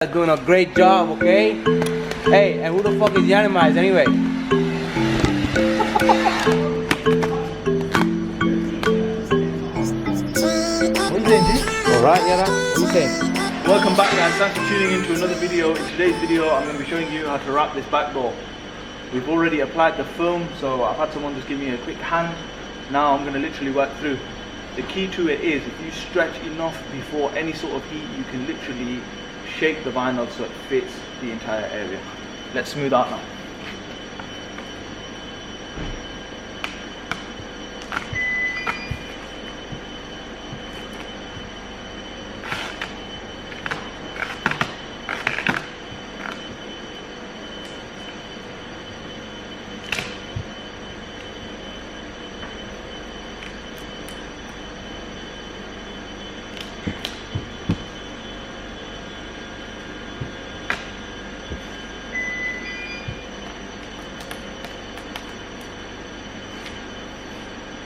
Doing a great job, okay? Hey, and who the fuck is Yanimais anyway? What you saying, G? Alright, Yara, what you saying? Welcome back, guys. Thanks for tuning in to another video. In today's video I'm going to be showing you how to wrap this back door. We've already applied the film, so I've had someone just give me a quick hand. Now I'm going to literally work through. The key to it is if you stretch enough before any sort of heat, you can literally shape the vinyl so it fits the entire area. Let's smooth out now.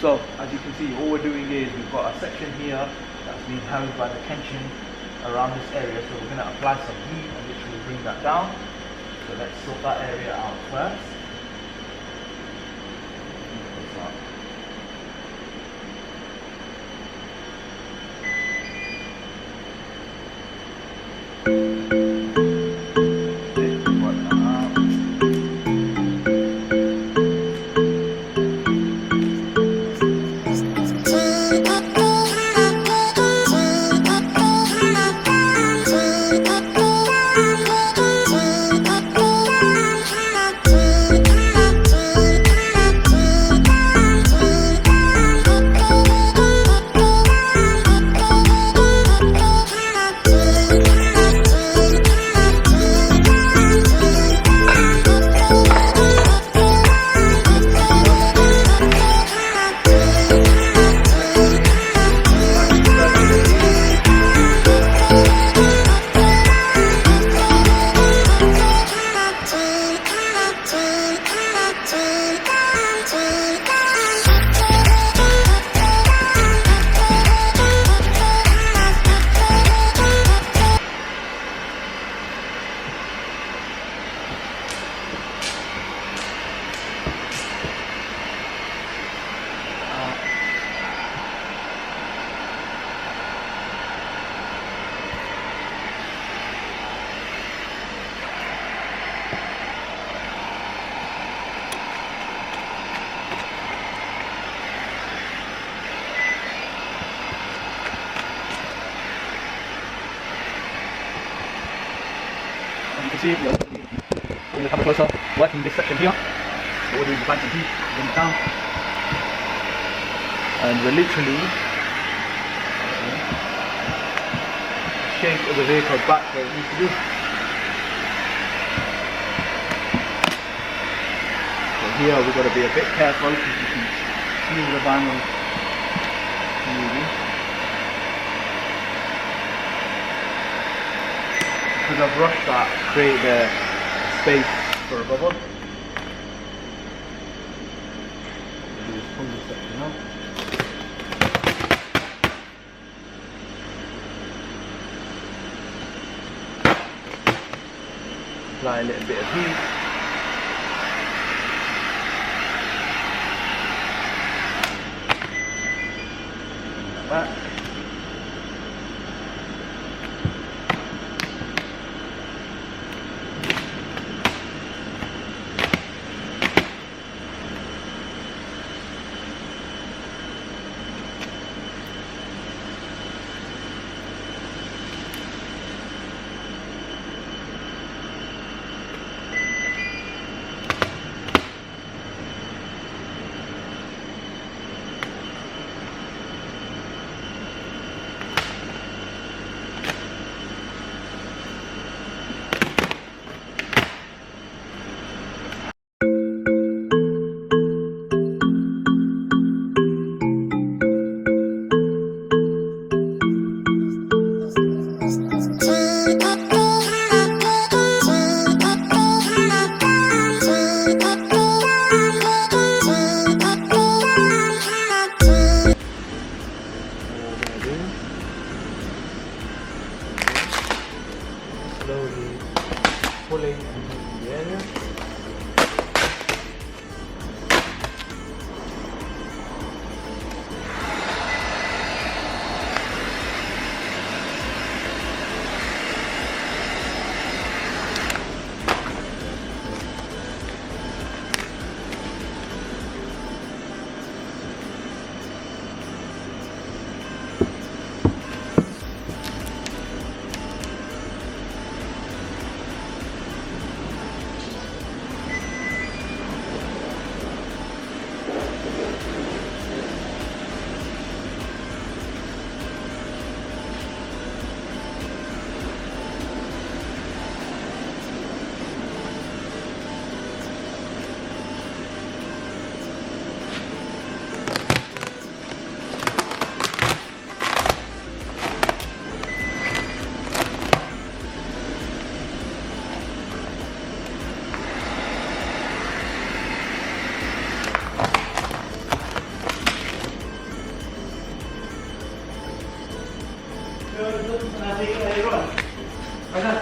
So, as you can see, all we're doing is we've got a section here that's being held by the tension around this area. So we're going to apply some heat and literally bring that down. So let's sort that area out first. You can see we're going to come closer, working this section here. So we're doing the planks and heat, bring it down. And we're literally shape of the vehicle back where it needs to be. So here we've got to be a bit careful because you can feel the vinyl moving. Because I've rushed that, create the space for a bubble. Do this from this section now. Apply a little bit of heat. Like that. already pulling into the area.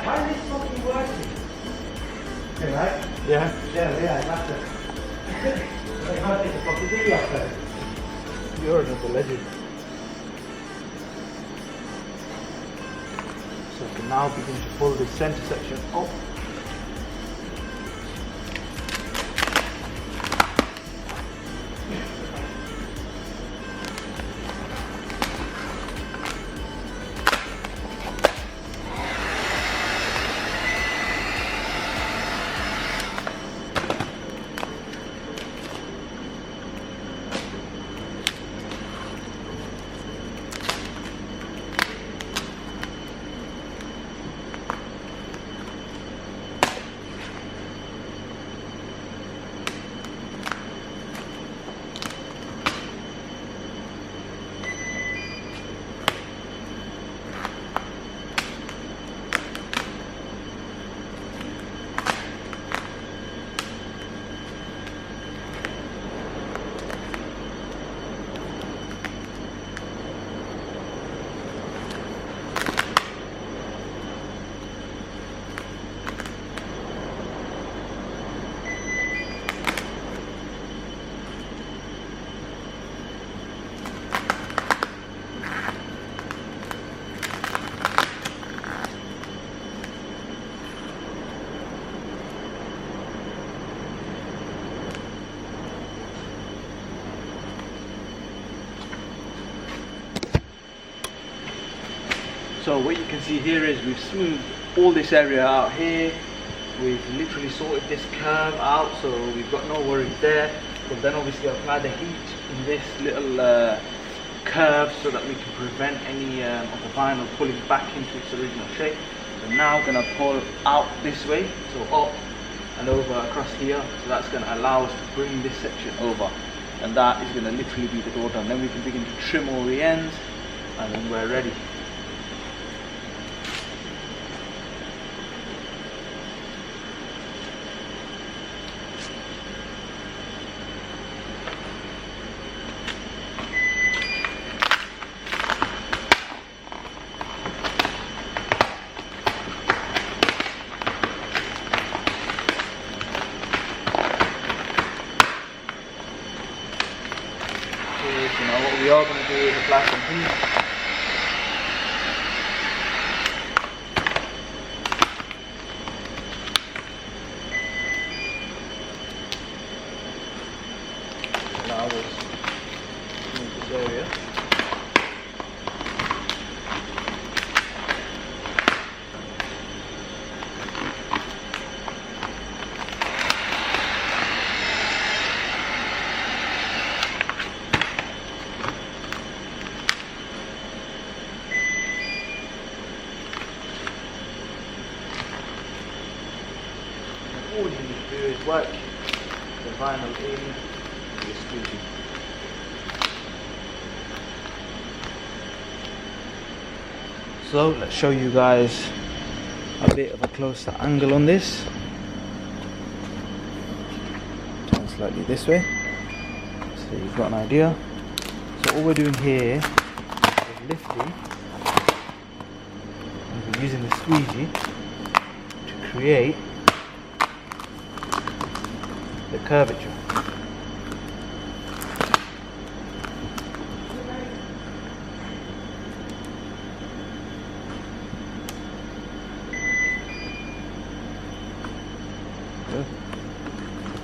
Why is this fucking working? Okay, right? Yeah. Yeah, that's it. I can't take the fucking video off there. You're another legend. So we can now begin to pull this center section up. So what you can see here is we've smoothed all this area out here. We've literally sorted this curve out, so we've got no worries there. But then obviously apply the heat in this little curve so that we can prevent any of the vinyl pulling back into its original shape. So now I'm going to pull out this way, so up and over across here. So that's going to allow us to bring this section over, and that is going to literally be the door done. Then we can begin to trim all the ends, and then we're ready. So now what we are going to do is apply some heat. Allow us to move this area. All you need to do is work the vinyl in the squeegee. So let's show you guys a bit of a closer angle on this. Turn slightly this way so you've got an idea. So all we're doing here is lifting, and we're using the squeegee create the curvature.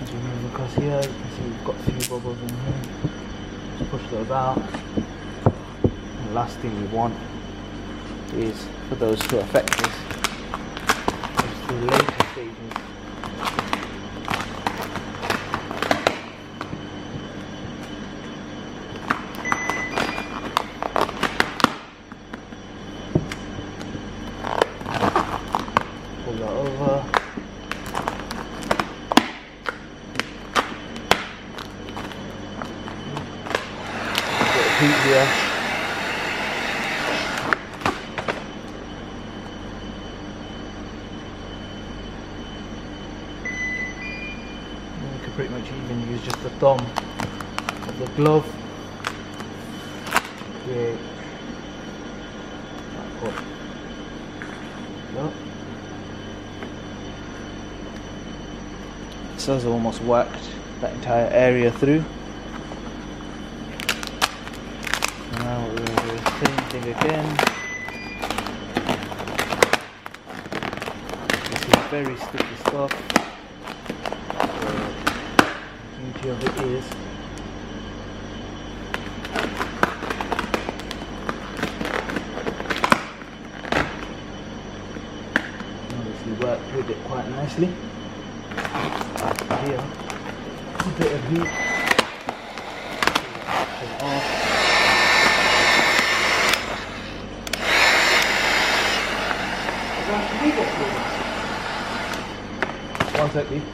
As we move across here, you can see we've got a few bubbles in here. Just push those out. And the last thing we want is for those to affect us to the later stages. Pull that over. Get a heat here. You can pretty much even use just the thumb of the glove to create that cut. Yep. This has almost worked that entire area through. Now we're going to do the same thing again. This is very sticky stuff. The beauty of it is obviously worked with it quite nicely. Here, a bit of heat. Pull it off. One sec, please.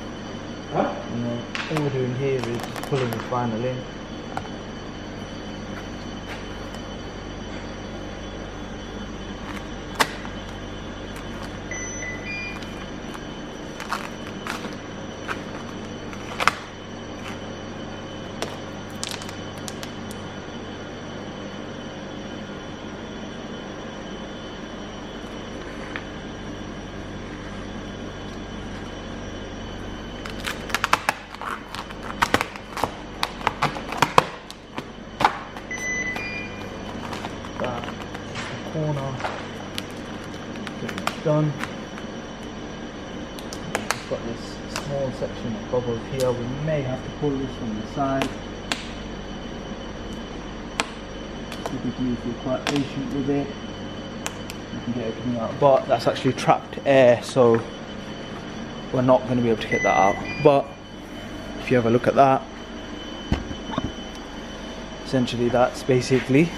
Huh? And then all we're doing here is just pulling the final in. That is the corner pretty much done. We've got this small section of bubbles here. We may have to pull this from the side. Typically, if you're quite patient with it, you can get everything out. But that's actually trapped air, so we're not going to be able to get that out. But if you have a look at that, essentially that's basically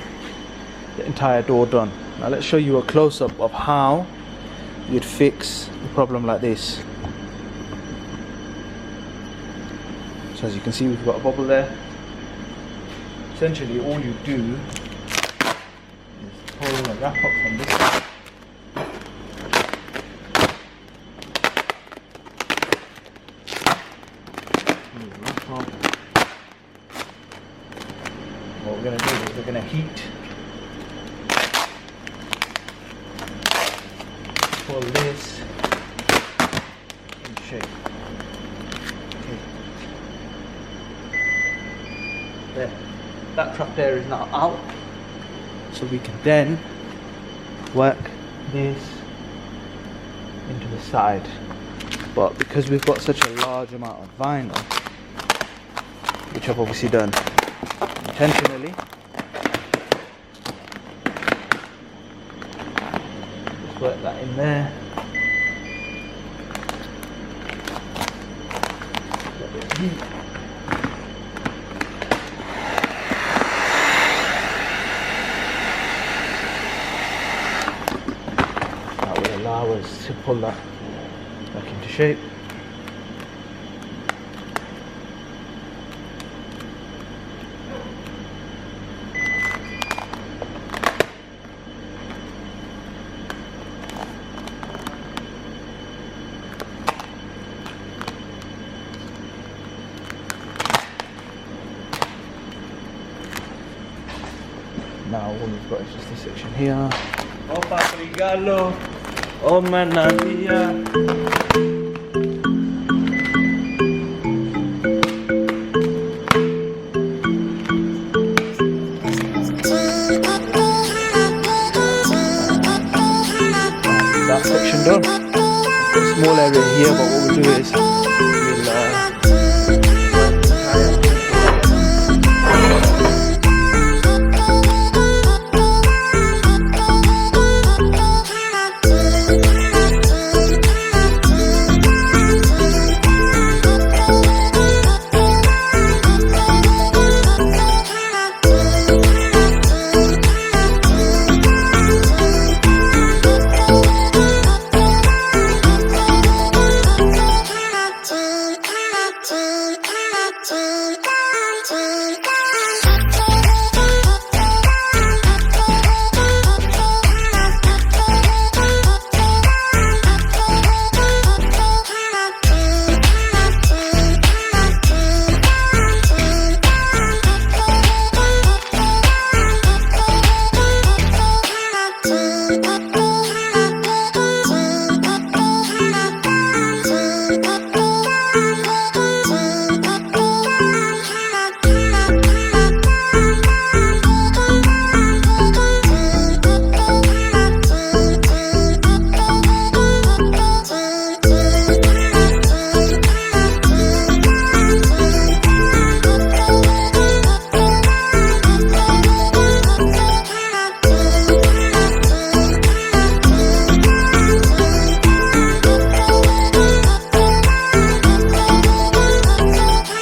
the entire door done. Now let's show you a close-up of how you'd fix a problem like this. So as you can see, we've got a bubble there. Essentially all you do is pull the wrap up from this side. Pull the wrap up. What we're going to do is we're going to heat. Pull this in shape. Okay. There. That trap there is now out. So we can then work this into the side. But because we've got such a large amount of vinyl, which I've obviously done intentionally, work that in there. A bit of heat. That will allow us to pull that back into shape. Now all we've got is just this section here. Oh, paprigalo. Oh, mananilla. a small area here, but what we'll do is